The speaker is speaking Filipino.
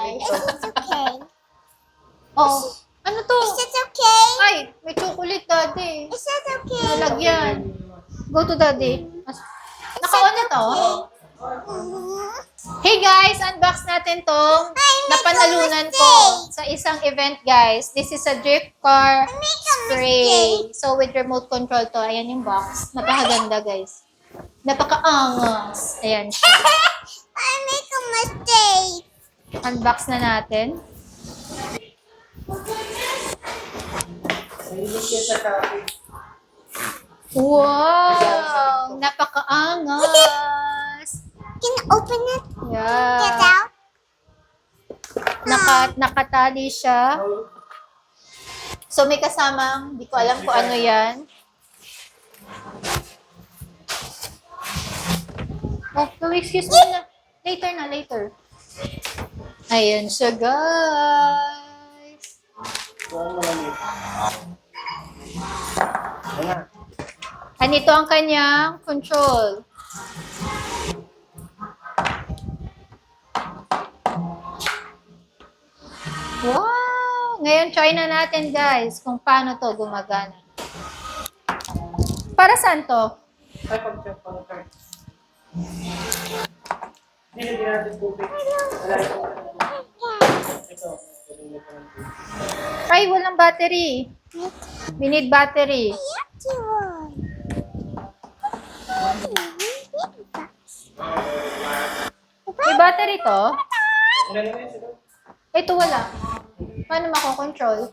guys. Is it okay? Oh, ano to? Is it okay? Ay, may chocolate, daddy. Is it okay? Nalagyan. Go to daddy. Naka-on na to? Hey guys, unbox natin tong napanalunan ko sa isang event, guys. This is a drift car spray. So, with remote control to. Ayan yung box. Napakaganda, guys. Napaka-angas. Ayan siya. I make a mistake. Unbox na natin. Wow! Napaka-angas. Can you open it? Get Yeah. out? Nakatali siya. So, may kasamang, di ko alam kung ano yan. Oh, no, excuse me na. Later na, later. Ayan siya, guys. Anito ang kanyang control. Wow! Ngayon, try na natin, guys, kung paano to gumagana. Para saan to? Ay, pag-check pang card. Hindi na natin tubig. Wala ito. Ito. Ay, walang battery. We need battery. Yucky one. May battery to? Ilan na yun sila? Ito wala. Paano mako-control?